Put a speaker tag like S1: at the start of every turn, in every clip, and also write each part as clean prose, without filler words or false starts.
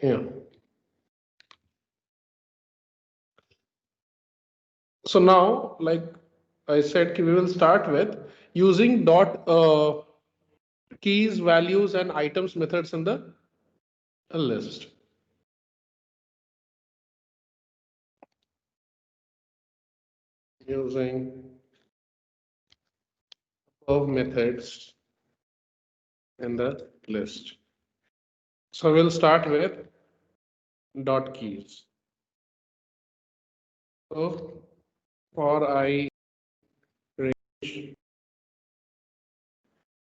S1: Yeah. So now, like I said, we will start with using dot keys, values, and items methods in the list. Using above methods in the list. So we'll start with dot keys. So for I range,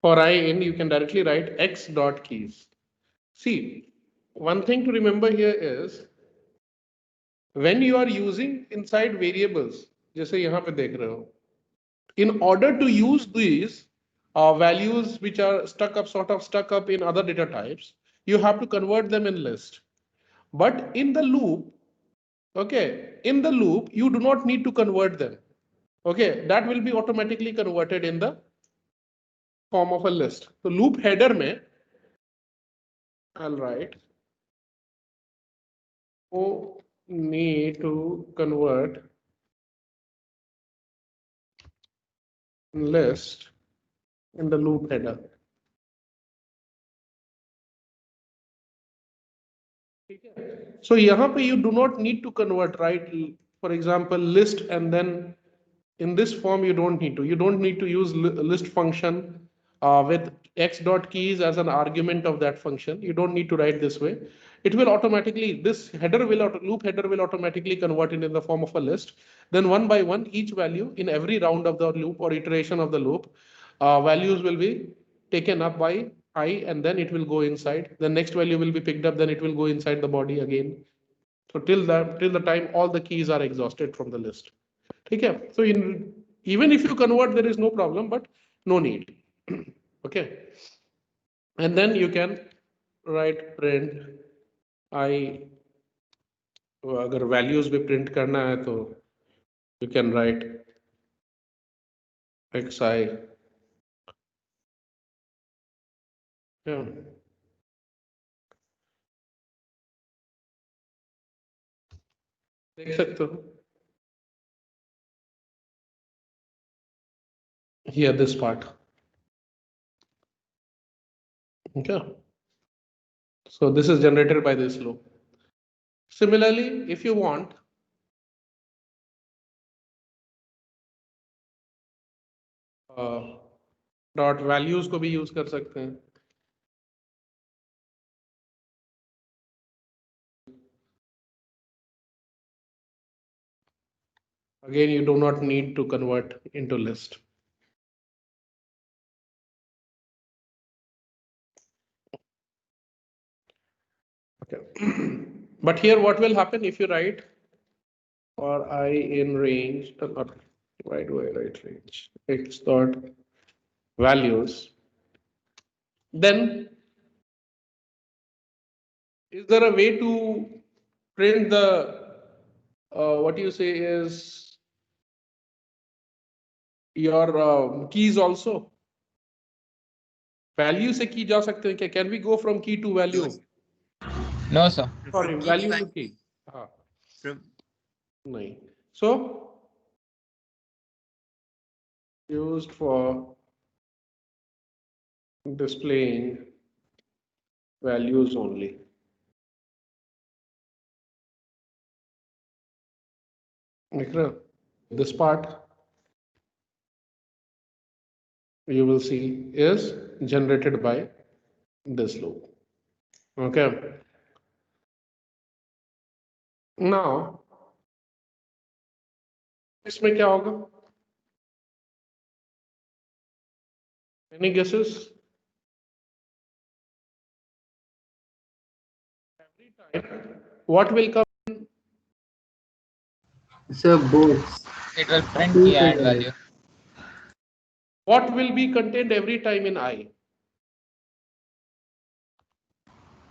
S1: for I in, you can directly write x dot keys. See, one thing to remember here is when you are using inside variables, जैसे यहाँ पे देख रहे हो, in order to use these values which are sort of stuck up in other data types, you have to convert them in list. But in the loop, okay, in the loop, you do not need to convert them. Okay, that will be automatically converted in the form of a list. So loop header mein, I'll write, no need to convert list in the loop header. So यहाँ पे you do not need to convert, right? For example, list and then in this form you don't need to. You don't need to use list function with x dot keys as an argument of that function. You don't need to write this way. It will automatically, this header will, loop header will automatically convert it in the form of a list. Then one by one, each value in every round of the loop or iteration of the loop, values will be taken up by I and then it will go inside. The next value will be picked up, then it will go inside the body again. So till the time all the keys are exhausted from the list. Okay. So even if you convert, there is no problem, but no need. Okay. And then you can write print I, अगर values भी print करना है तो you can write xi. Yeah. देख सकते हो here this part. Okay. So this is generated by this loop. Similarly, if you want, dot values को भी use कर सकते हैं. Again, you do not need to convert into list. Okay. But here what will happen if you write for I in range, why do I write range? X dot values. Then is there a way to print the, what you say is your keys also? Value से key जा सकते हैं क्या? Can we go from key to value?
S2: No, sir.
S1: Sorry, value to key.
S3: From
S1: नहीं. So used for displaying values only. This part you will see is generated by this loop. Okay. Now, इसमें क्या होगा? Any guesses? Every time, what will come?
S4: So both.
S2: It will print key and value.
S1: What will be contained every time in I?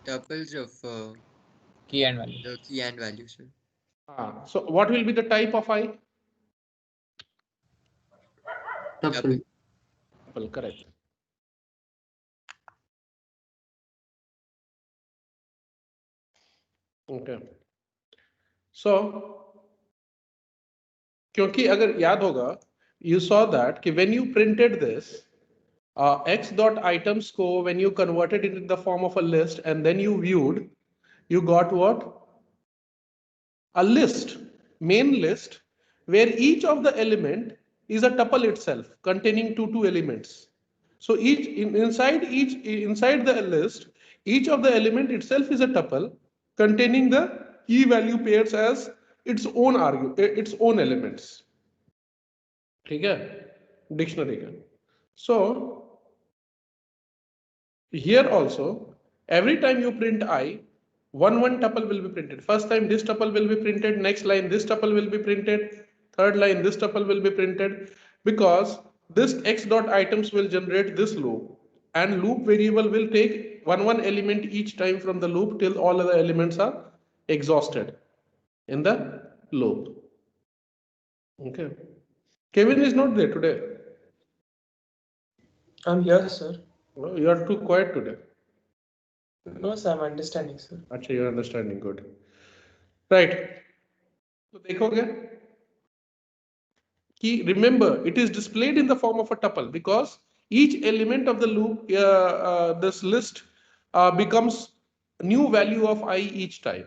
S3: tuples of
S2: Key and value.
S3: the key and value, sir.
S1: So what will be the type of I?
S4: Tuple.
S1: Tuple, correct. Okay. So क्योंकि अगर याद होगा, you saw that कि when you printed this x dot items को when you converted it in the form of a list and then you viewed, you got what? A list, main list, where each of the element is a tuple itself containing two elements. So inside the list, each of the element itself is a tuple containing the key value pairs as its own elements. ठीक है, dictionary का. So here also, every time you print I, one tuple will be printed. First time this tuple will be printed, next line this tuple will be printed, third line this tuple will be printed, because this x dot items will generate this loop, and loop variable will take one element each time from the loop till all other elements are exhausted in the loop. Okay. Kevin is not there today.
S5: I'm here, sir.
S1: No, you are too quiet today.
S5: No, sir, I'm understanding, sir.
S1: अच्छा, you're understanding, good. Right. तो देखोगे कि remember it is displayed in the form of a tuple because each element of the loop, this list becomes new value of I each time.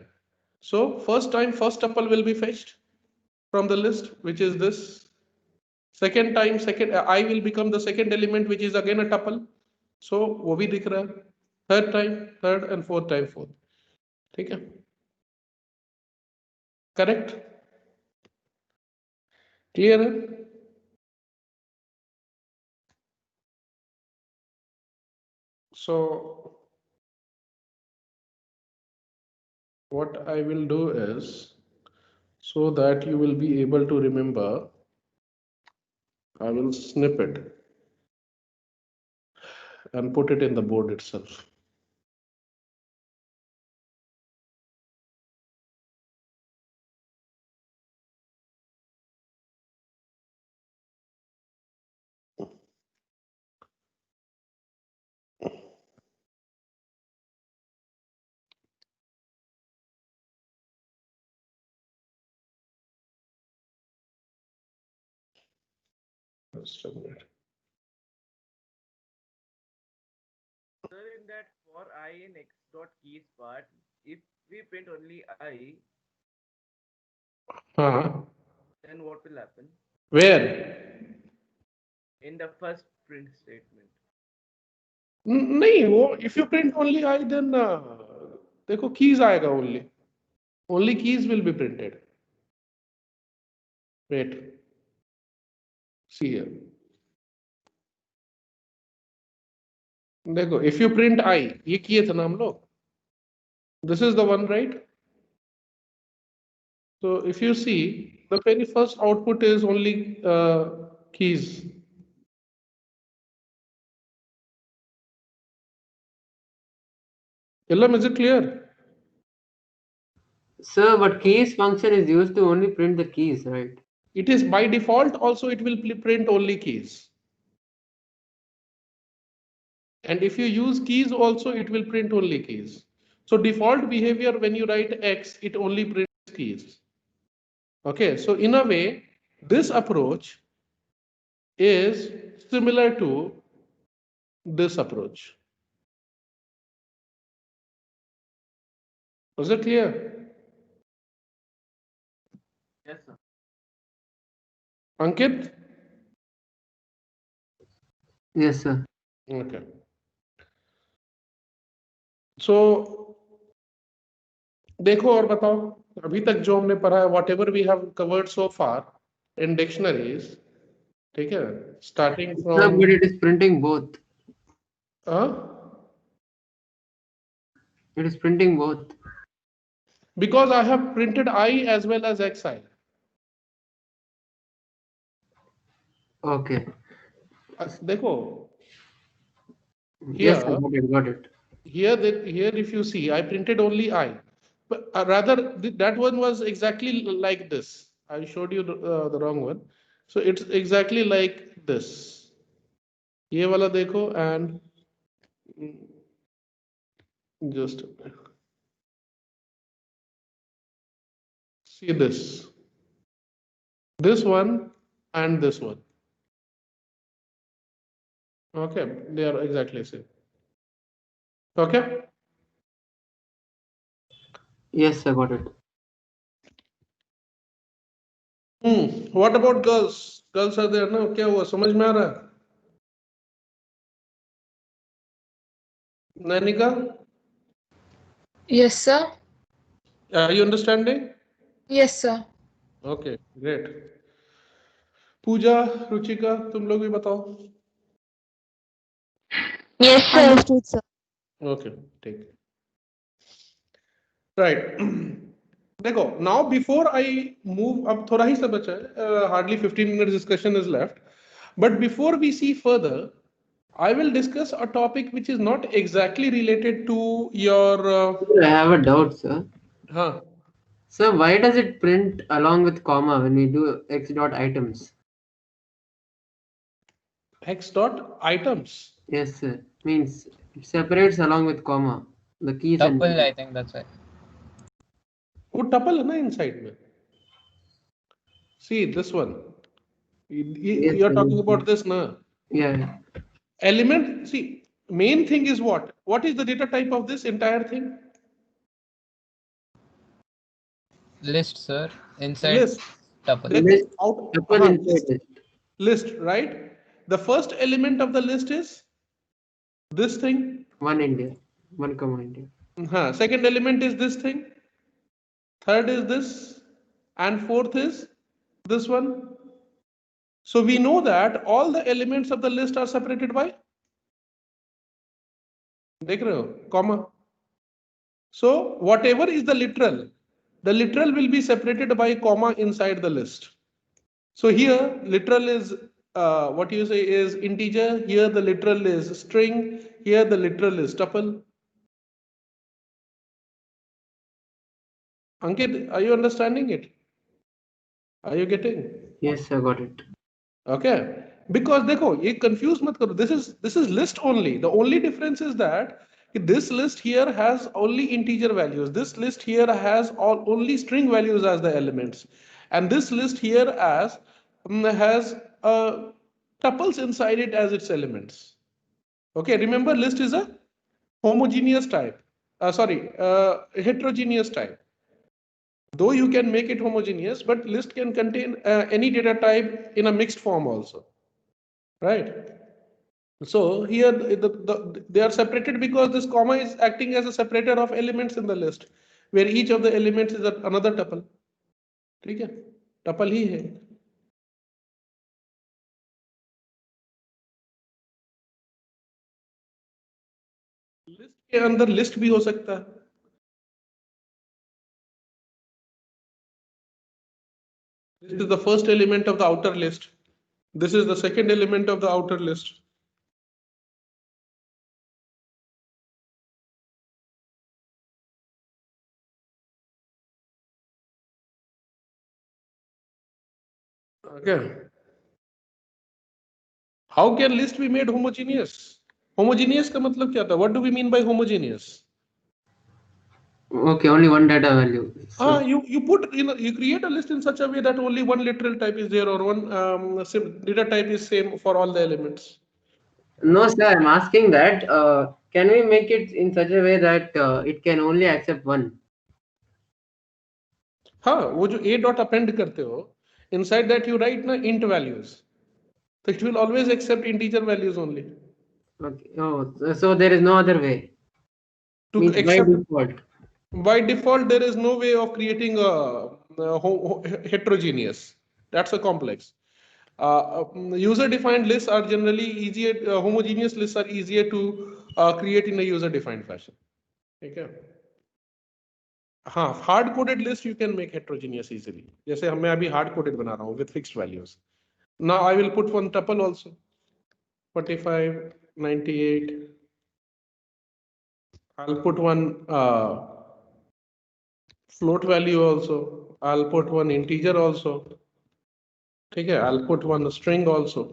S1: So first tuple will be fetched from the list, which is this. Second time I will become the second element, which is again a tuple. So वो भी दिख रहा है. Third time third and fourth time fourth. ठीक है. Correct? Clear? So what I will do is, so that you will be able to remember, I will snip it and put it in the board itself. Just a minute.
S6: Sir, in that for I in x dot keys part, if we print only I, then what will happen
S1: Where?
S6: in the first print statement?
S1: नहीं वो if you print only I, then देखो keys आएगा only keys will be printed. Wait, see here. देखो if you print I, ये किए थे ना हम लोग. This is the one, right? So if you see, the very first output is only keys. Ilham, is it clear?
S4: Sir, but keys function is used to only print the keys, right?
S1: It is by default also it will print only keys. And if you use keys also it will print only keys. So default behavior when you write X, it only prints keys. Okay, so in a way, this approach is similar to this approach. Was it clear?
S6: Yes, sir.
S1: Ankit?
S4: Yes, sir.
S1: Okay. So देखो और बताओ अभी तक जो हमने पढ़ा है, whatever we have covered so far in dictionaries, ठीक है, starting
S4: Sir,
S1: from
S4: but it is printing both. It is printing both.
S1: because I have printed I as well as XI.
S4: Okay.
S1: देखो
S4: Yes, sir,
S1: here
S4: got it.
S1: here if you see I printed only I, but rather that one was exactly like this. I showed you the wrong one. So it's exactly like this. ये वाला देखो and just See this one and this one. Okay, they are exactly same. Okay.
S4: Yes, I got it.
S1: What about girls? Girls are there ना? क्या हुआ? समझ में आ रहा है? Nanika,
S7: Yes, sir.
S1: are you understanding?
S7: Yes, sir.
S1: Okay, great. पूजा, रुचिका, तुम लोग भी बताओ.
S7: Yes, sir.
S8: Understood, sir.
S1: Okay, take it. Right. देखो, now before I move अब थोड़ा ही सा बचा है, hardly 15 minutes discussion is left. But before we see further, I will discuss a topic which is not exactly related to your.
S4: I have a doubt, sir.
S1: Huh.
S4: So why does it print along with comma when we do x dot items?
S1: X dot items.
S4: Yes, sir. Means it separates along with comma the keys and.
S2: Tuple, I think that's why.
S1: वो tuple है ना inside में. See this one.
S4: Yes,
S1: You are
S4: sir.
S1: talking about this, na?
S4: Yeah.
S1: Element. See, main thing is what? What is the data type of this entire thing?
S2: List, sir. Inside
S1: List.
S2: tuple.
S4: List.
S1: Out,
S4: Tuple inside list.
S1: list, right? The first element of the list is this thing.
S4: One India. One comma India.
S1: Second element is this thing. Third is this. And fourth is this one. So we know that all the elements of the list are separated by देख रहे हो? Comma. So whatever is the literal will be separated by comma inside the list. So here literal is what you say is integer, here the literal is string, here the literal is tuple. Ankit, are you understanding it? Are you getting?
S4: Yes, I got it.
S1: Okay, because देखो ये confuse मत करो. This is list only. The only difference is that this list here has only integer values. This list here has only string values as the elements, and this list here has tuples inside it as its elements. Okay, remember list is a homogeneous type. Heterogeneous type. Though you can make it homogeneous, but list can contain any data type in a mixed form also, right? So here they are separated because this comma is acting as a separator of elements in the list, where each of the elements is another tuple. ठीक है? Tuple ही है. List के अंदर list भी हो सकता है. This is the first element of the outer list. This is the second element of the outer list. Okay. How can list be made homogeneous? Homogeneous का मतलब क्या था? What do we mean by homogeneous?
S4: Okay, only one data value. So,
S1: You put you create a list in such a way that only one literal type is there or one data type is same for all the elements.
S4: no, sir, I'm asking that can we make it in such a way that it can only accept one?
S1: हाँ, वो जो a dot append करते हो, inside that you write ना int values. So it will always accept integer values only.
S4: Okay. Oh, so there is no other way.
S1: To
S4: Means by
S1: accept
S4: default.
S1: by default there is no way of creating a heterogeneous. That's a complex. User-defined lists are generally easier. Homogeneous lists are easier to create in a user-defined fashion. Okay. हाँ, hard-coded list you can make heterogeneous easily. जैसे मैं अभी hard-coded बना रहा हूँ with fixed values. Now I will put one tuple also. 45, 98. I'll put one float value also. I'll put one integer also. Okay, I'll put one string also.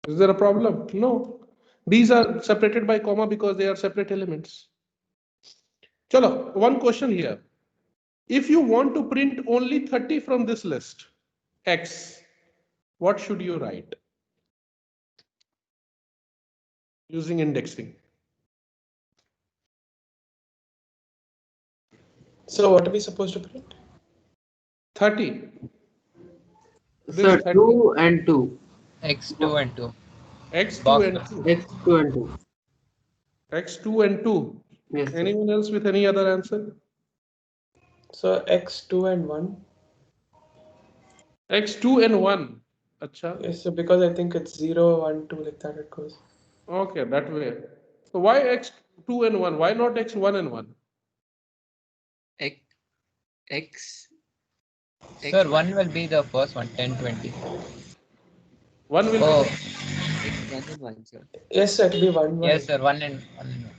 S1: Is there a problem? No. These are separated by comma because they are separate elements. Chalo, one question here. If you want to print only 30 from this list, X, what should you write? Using indexing.
S5: So what are we supposed to print?
S1: 30. This
S4: Sir,
S1: 30.
S4: 2 and 2.
S2: X2 and 2.
S1: X2
S2: Box
S1: and
S2: plus.
S1: 2.
S4: X2 and 2.
S1: X2 and 2.
S4: Yes, sir.
S1: Anyone else with any other answer?
S5: So x2 and 1.
S1: X2 and 1. Acha.
S5: Yes, so because I think it's 0, 1, 2, like that it goes.
S1: Okay, that way. So why X2 and 1? Why not X1 and 1?
S3: X, X,
S2: Sir, 1 will be the first one, 10, 20.
S1: 1 will
S2: Oh,
S3: X1 and 1, sir.
S5: Yes, sir, it'll be 1, 1.
S2: yes, sir. 1 and 1.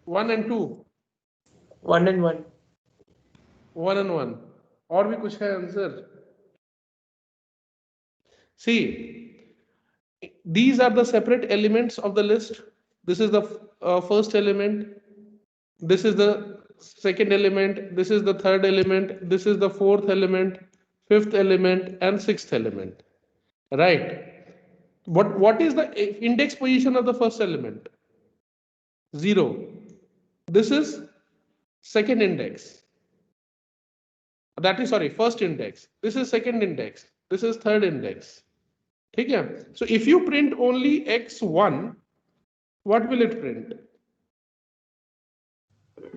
S1: 1 and 2.
S5: 1 and 1.
S1: 1 and 1. और भी कुछ है answer? See, these are the separate elements of the list. This is the first element. This is the second element. This is the third element. This is the fourth element, fifth element, and sixth element. Right? What is the index position of the first element? 0. This is second index. That is, sorry, first index. This is second index. This is third index. Okay? So if you print only x1, what will it print?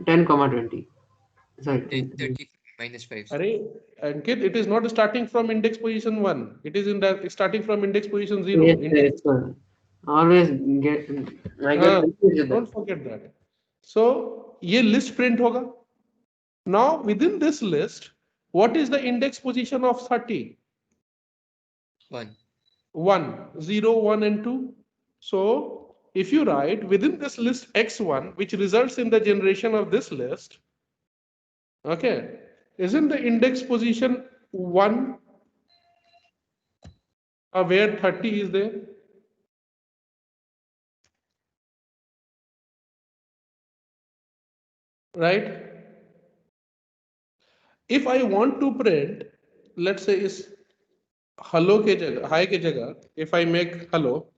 S4: 10, 20. Sorry.
S3: 30 minus 5, sir.
S1: Array, Ankit, it is not starting from index position 1. It is in the starting from index position 0.
S4: Yes, yes, sir. Always get. I get confused with
S1: Don't
S4: that.
S1: forget that. So ये list print होगा. Now within this list, what is the index position of 30?
S3: 1.
S1: 1, 0, 1 and 2. So if you write within this list x1, which results in the generation of this list, okay, isn't the index position 1 where 30 is there? Right? If I want to print, let's say is hello के जगह, hi के जगह, if I make hello.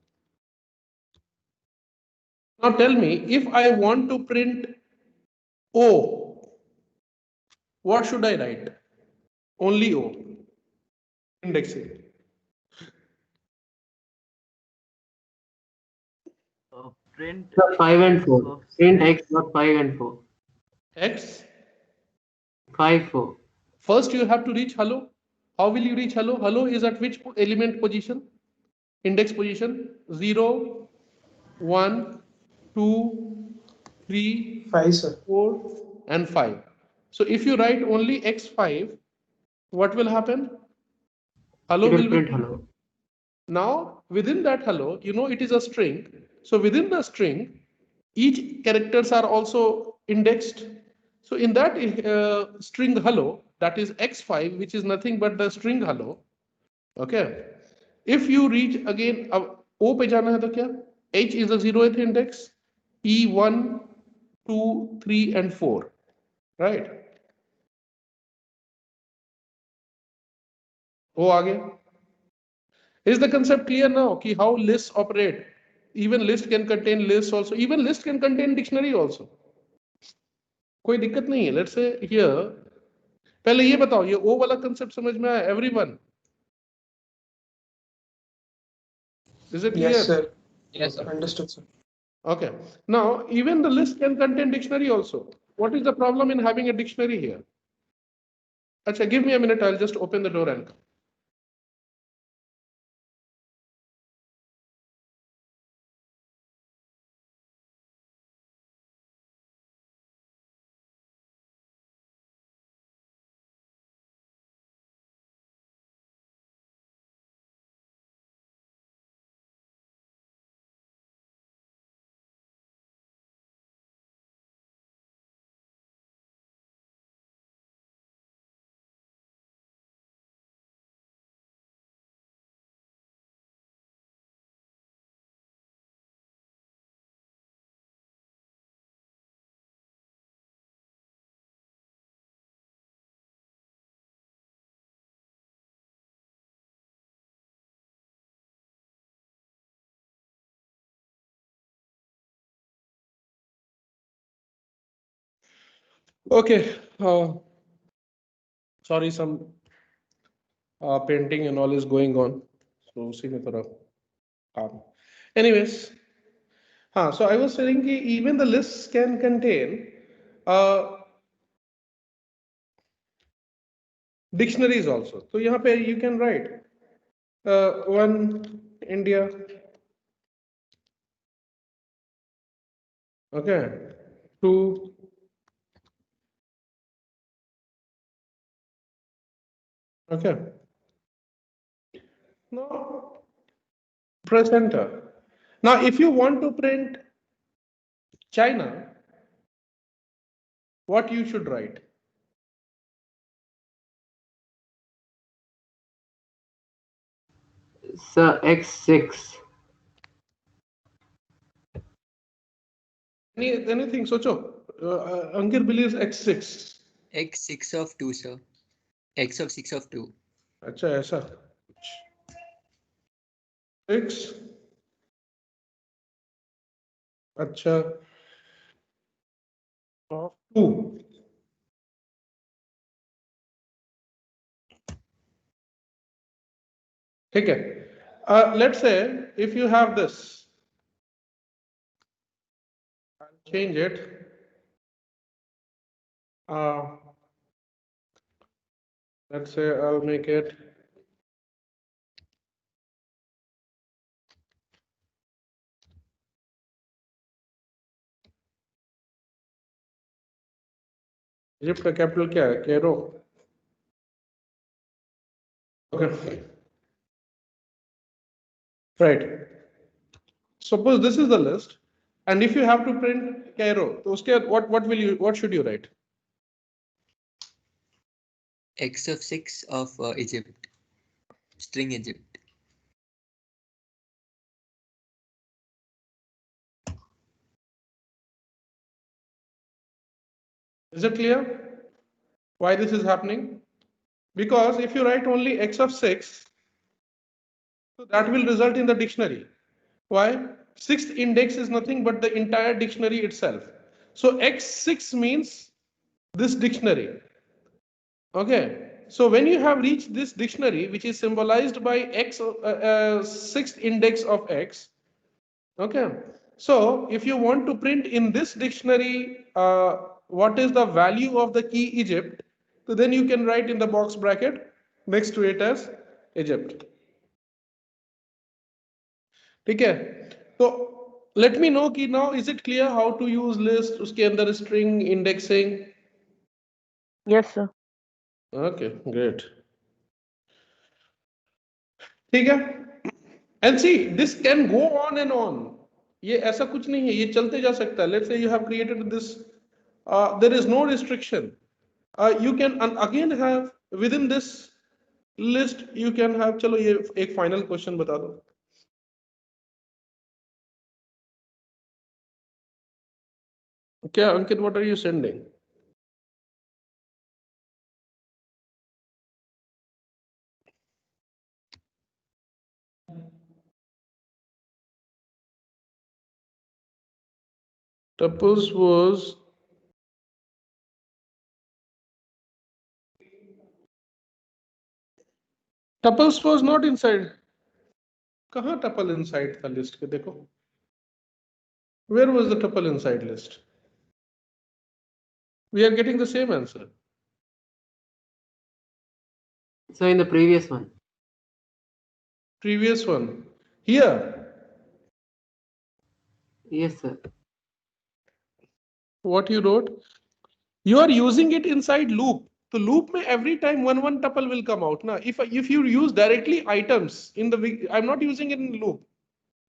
S1: Now tell me, if I want to print O, what should I write? Only O. Indexing.
S6: Print
S4: Sir, 5 and 4.
S6: of
S4: Print X dot 5 and 4.
S1: X.
S4: 5, 4.
S1: First you have to reach hello. How will you reach hello? Hello is at which element position? Index position 0, 1, 2, 3,
S5: 5, sir.
S1: 4, and 5. So if you write only x5, what will happen? Hello
S4: It will
S1: will be
S4: print hello.
S1: Now within that hello, you know it is a string. So within the string, each characters are also indexed. So in that string hello, that is x5, which is nothing but the string hello. Okay. If you reach again, O पे जाना है तो क्या? H is the 0th index, E1, 2, 3, and 4. Right? O आगे. Is the concept clear now? Ki how lists operate? Even list can contain lists also. Even list can contain dictionary also. कोई दिक्कत नहीं है. Let's say here. पहले ये बताओ, ये O वाला concept समझ में आया? Everyone. Is it clear?
S5: Yes, sir.
S2: Yes, sir.
S5: Understood, sir.
S1: Okay. Now, even the list can contain dictionary also. What is the problem in having a dictionary here? Acha, give me a minute. I'll just open the door and come. Okay. Sorry, some painting and all is going on. So see me thora काम. Anyways, so I was saying कि even the lists can contain dictionaries also. So यहाँ पे you can write one India. Okay. Two. Okay. Now press enter. Now, if you want to print China, what you should write?
S4: Sir, X6.
S1: Anything, socho. Ankit believes X6.
S3: X6 of 2, sir. X of 6 of 2.
S1: अच्छा ऐसा 6 अच्छा of 2. ठीक है. Let's say if you have this, I'll change it. Let's say I'll make it Egypt का capital क्या है? Cairo. Okay. Right. Suppose this is the list, and if you have to print Cairo, तो उसके what should you write?
S3: X of 6 of Egypt. String Egypt.
S1: Is it clear why this is happening? Because if you write only X of 6, so that will result in the dictionary. Why? Sixth index is nothing but the entire dictionary itself. So X6 means this dictionary. Okay. So when you have reached this dictionary, which is symbolized by X, sixth index of X. Okay. So if you want to print in this dictionary, what is the value of the key Egypt? So then you can write in the box bracket next to it as Egypt. ठीक है. तो let me know कि now is it clear how to use list, उसके अंदर string indexing?
S8: Yes, sir.
S1: Okay, great. ठीक है. And see, this can go on and on. ये ऐसा कुछ नहीं है, ये चलते जा सकता है. Let's say you have created this, there is no restriction. You can again have within this list, you can have, चलो ये एक final question बता दो. क्या Ankit, what are you sending? Tuples was not inside. कहाँ tuple inside था list के देखो. Where was the tuple inside list? We are getting the same answer.
S4: So in the previous one.
S1: Previous one. Here.
S4: Yes, sir.
S1: What you wrote? You are using it inside loop. So loop में every time one tuple will come out. Now, if you use directly items in the, I'm not using it in loop.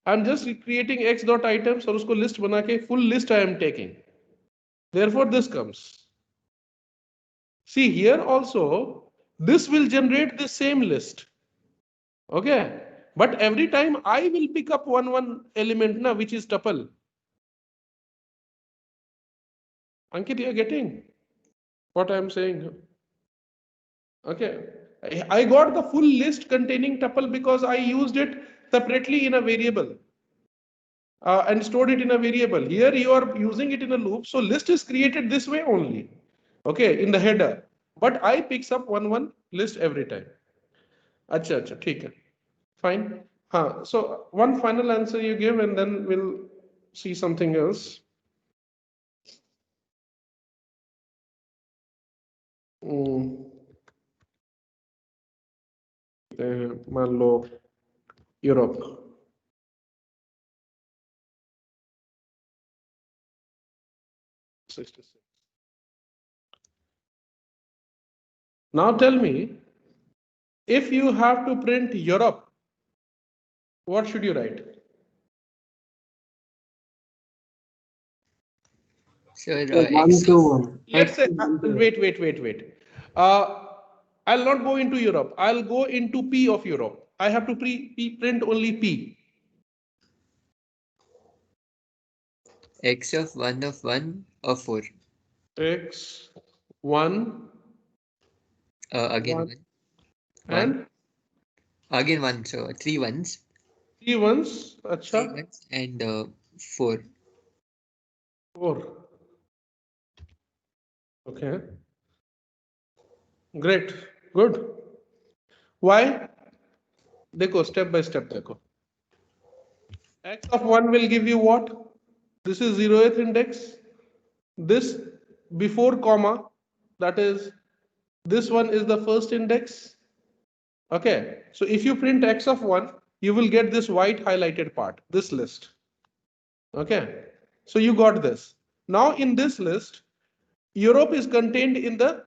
S1: I'm just creating x dot items और उसको list बना के full list I am taking. Therefore, this comes. See here also, this will generate the same list. Okay. But every time I will pick up one element na, which is tuple. Ankit, you are getting what I am saying? Okay. I got the full list containing tuple because I used it separately in a variable and stored it in a variable. Here you are using it in a loop. So list is created this way only. Okay, in the header, but I picks up one list every time. अच्छा अच्छा ठीक है, fine. So one final answer you give and then we'll see something else. मान लो Europe. Now tell me, if you have to print Europe, what should you write?
S3: Sir,
S4: One
S3: x
S4: to
S3: of
S4: one.
S1: Let's say,
S4: One to one.
S1: wait. I'll not go into Europe. I'll go into P of Europe. I have to print only P.
S3: x of 1 of 4.
S1: X, 1,
S3: Again
S1: 1,
S3: 1.
S1: and
S3: Again 1. So 3 ones.
S1: 3 ones.
S3: 3
S1: Acha,
S3: ones and 4.
S1: 4. Okay. Great. Good. Why? देखो step by step देखो. X of 1 will give you what? This is 0th index. This before comma, that is, this one is the first index. Okay, so if you print x of 1, you will get this white highlighted part, this list. Okay, so you got this. Now in this list, Europe is contained in the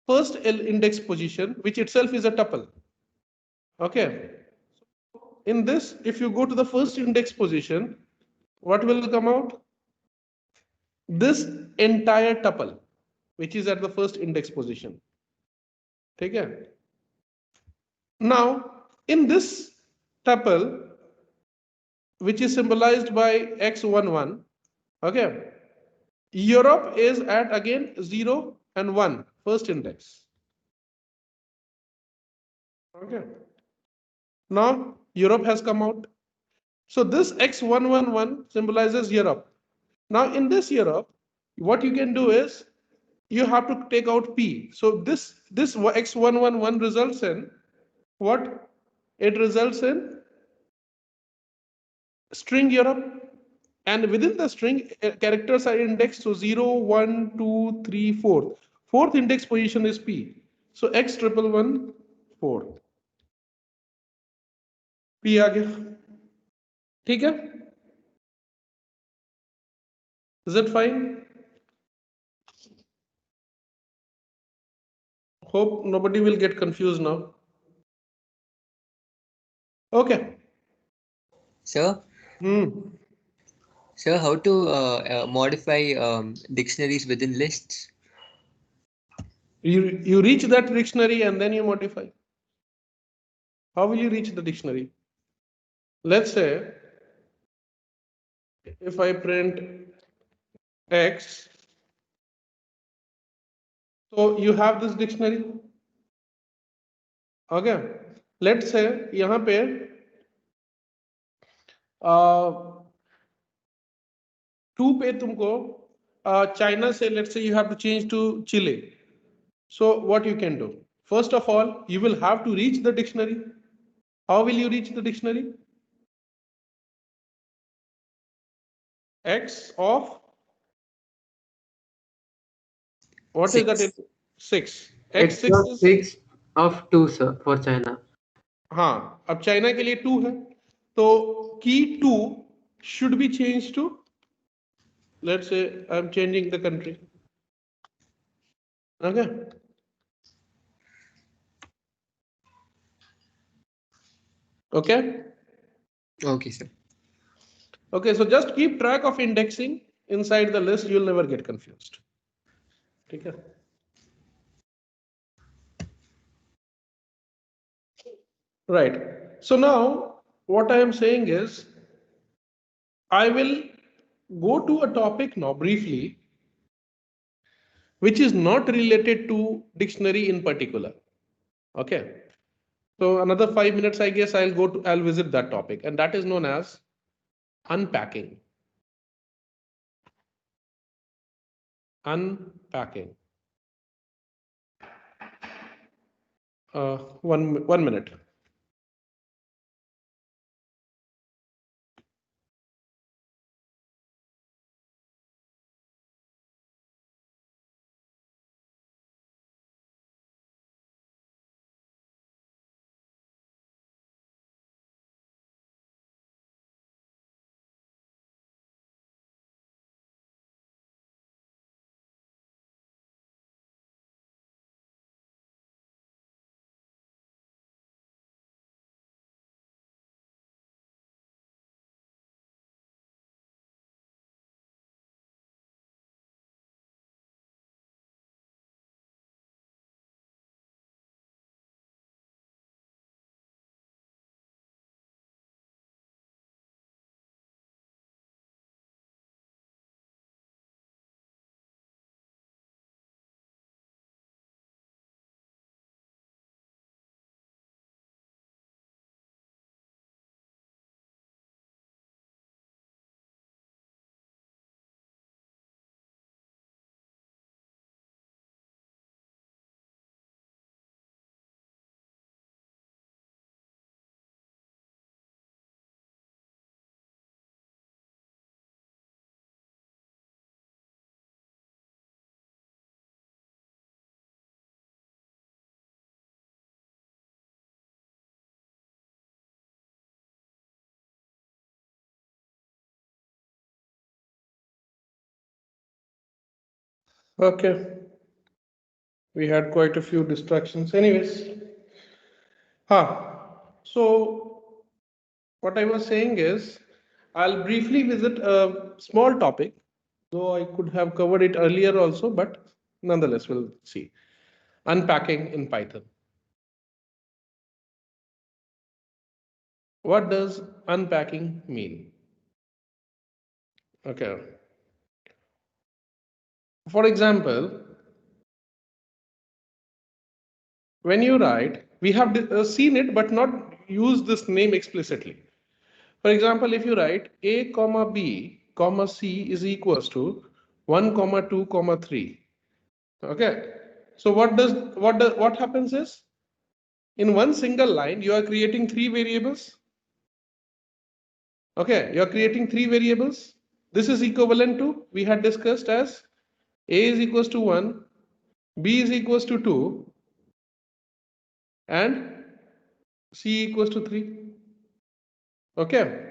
S1: first index position, which itself is a tuple. Okay, in this, if you go to the first index position, what will come out? This entire tuple, which is at the first index position. Okay. Now, in this tuple, which is symbolized by x11, okay, Europe is at again 0 and 1, first index. Okay. Now, Europe has come out. So this x111 symbolizes Europe. Now, in this Europe, what you can do is you have to take out P. So this x111 results in what? It results in string Europe, and within the string characters are indexed, so 0 1 2 3 4. Fourth index position is P, so x triple 1 4 P आ गया. ठीक है? Is it fine? Hope nobody will get confused now. Okay.
S3: Sir,
S1: Hmm.
S3: sir, how to modify dictionaries within lists?
S1: You reach that dictionary and then you modify. How will you reach the dictionary? Let's say if I print X, so you have this dictionary. Okay. Let's say यहाँ पे to पे तुमको China से let's say you have to change to Chile. So what you can do? First of all, you will have to reach the dictionary. How will you reach the dictionary? X of what is that? 6.
S4: X
S1: X6
S4: of
S1: is
S4: 6 of 2, sir, for China.
S1: हाँ, अब China के लिए 2 है, तो key 2 should be changed to, let's say I'm changing the country. Okay. Okay.
S3: Okay, sir.
S1: Okay, so just keep track of indexing inside the list, you'll never get confused. Okay. Right. So now what I am saying is I will go to a topic now briefly, which is not related to dictionary in particular. Okay. So another 5 minutes, I guess I'll visit that topic, and that is known as unpacking. Unpacking. one minute. Okay, we had quite a few distractions. Anyways, so what I was saying is, I'll briefly visit a small topic, though I could have covered it earlier also, but nonetheless, we'll see. Unpacking in Python. What does unpacking mean? Okay. For example, when you write, we have seen it but not used this name explicitly. For example, if you write a comma b comma c is equals to 1 comma 2 comma 3. Okay. So what happens is, in one single line you are creating three variables. Okay, you are creating three variables. This is equivalent to, we had discussed as a is equals to 1, b is equals to 2, and c equals to 3. Okay,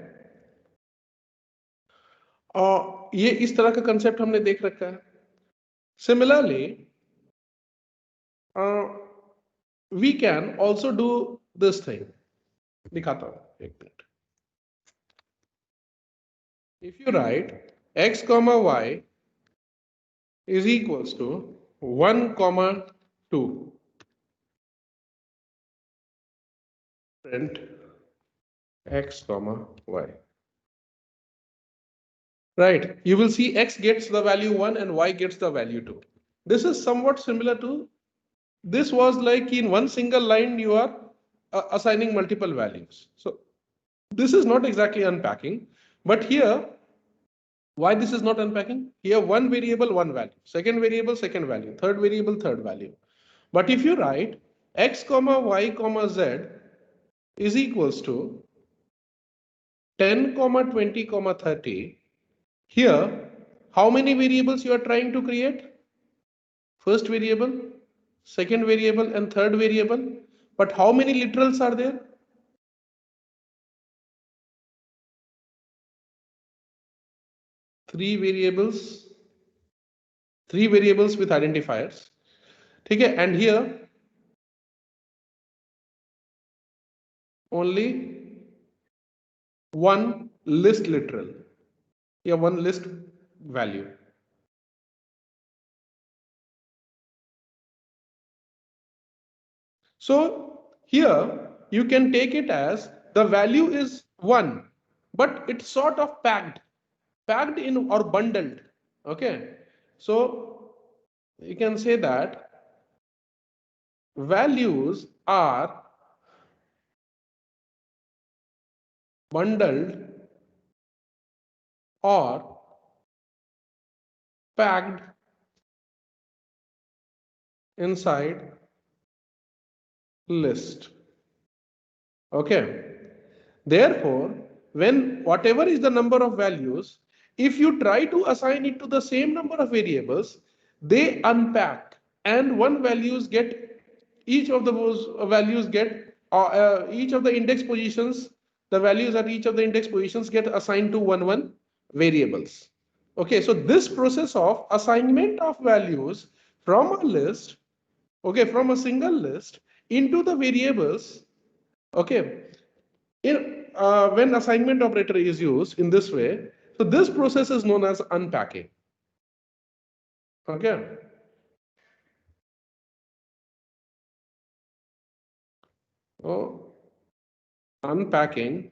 S1: ये इस तरह का concept हमने देख रखा है. Similarly, we can also do this thing. दिखाता हूं एक minute. If you write x comma y is equals to 1 comma 2, print x comma y. Right, you will see x gets the value 1 and y gets the value 2. This is somewhat similar to, this was like in one single line you are assigning multiple values. So this is not exactly unpacking, but here, why this is not unpacking? Here one variable, one value, second variable, second value, third variable, third value. But if you write x comma y comma z is equals to 10 comma 20 comma 30, here how many variables you are trying to create? First variable, second variable, and third variable. But how many literals are there? Three variables with identifiers. Okay, and here only one list literal. Yeah, one list value. So here you can take it as the value is 1, but it's sort of packed in or bundled. Okay, so you can say that values are bundled or packed inside list. Okay. Therefore, when whatever is the number of values, if you try to assign it to the same number of variables, they unpack, and one values get each of those values get each of the index positions. The values at each of the index positions get assigned to one variables. Okay, so this process of assignment of values from a list, okay, from a single list into the variables, okay, when assignment operator is used in this way, so this process is known as unpacking. Okay. So unpacking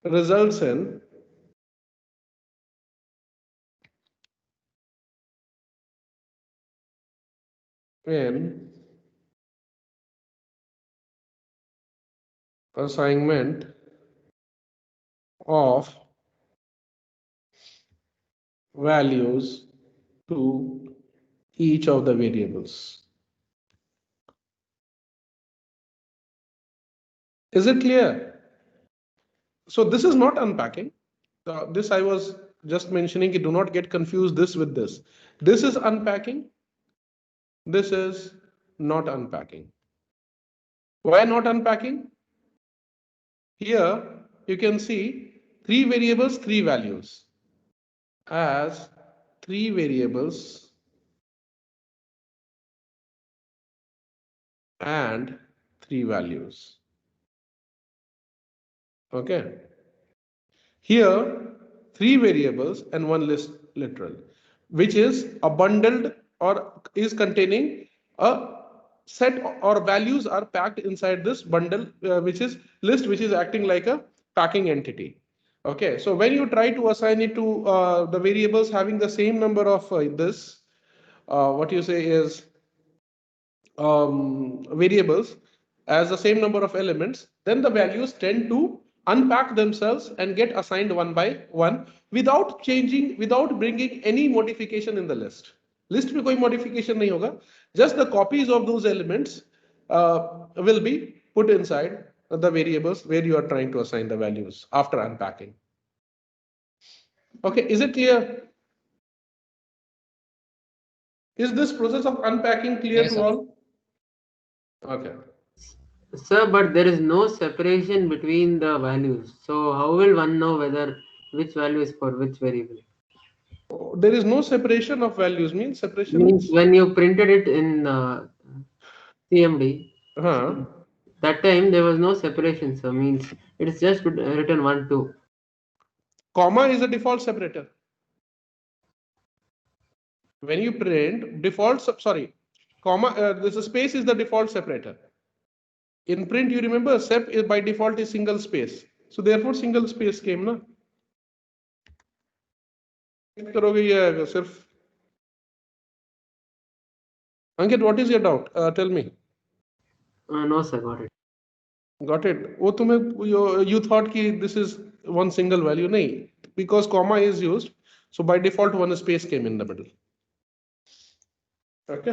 S1: results in assignment of values to each of the variables. Is it clear? So this is not unpacking. This I was just mentioning, do not get confused this with this. This is unpacking. This is not unpacking. Why not unpacking? Here you can see 3 variables, 3 values. As 3 variables and 3 values. Okay. Here 3 variables and 1 list literal, which is a bundled or is containing a set or values are packed inside this bundle, which is list, which is acting like a packing entity. Okay, so when you try to assign it to the variables having the same number of what you say is variables as the same number of elements, then the values tend to unpack themselves and get assigned one by one without changing, without bringing any modification in the list. List में कोई modification नहीं होगा, just the copies of those elements will be put inside the variables where you are trying to assign the values after unpacking. Okay, is it clear? Is this process of unpacking clear
S2: Yes,
S1: to
S2: sir.
S1: all? Okay.
S4: Sir, but there is no separation between the values. So how will one know whether which value is for which variable?
S1: There is no separation of values. Means separation
S4: Means
S1: means
S4: when you printed it in CMD, that time there was no separation. So means it is just written 1, 2.
S1: comma is a default separator. When you print default, sorry, comma, this space is the default separator. In print, you remember sep is by default is single space. So therefore single space came na. करोगे ये सिर्फ. Ankit, what is your doubt? Tell me.
S4: No, sir, got it.
S1: Got it. वो तुम्हें you thought कि this is one single value नहीं, because comma is used. So by default one space came in the middle. Okay.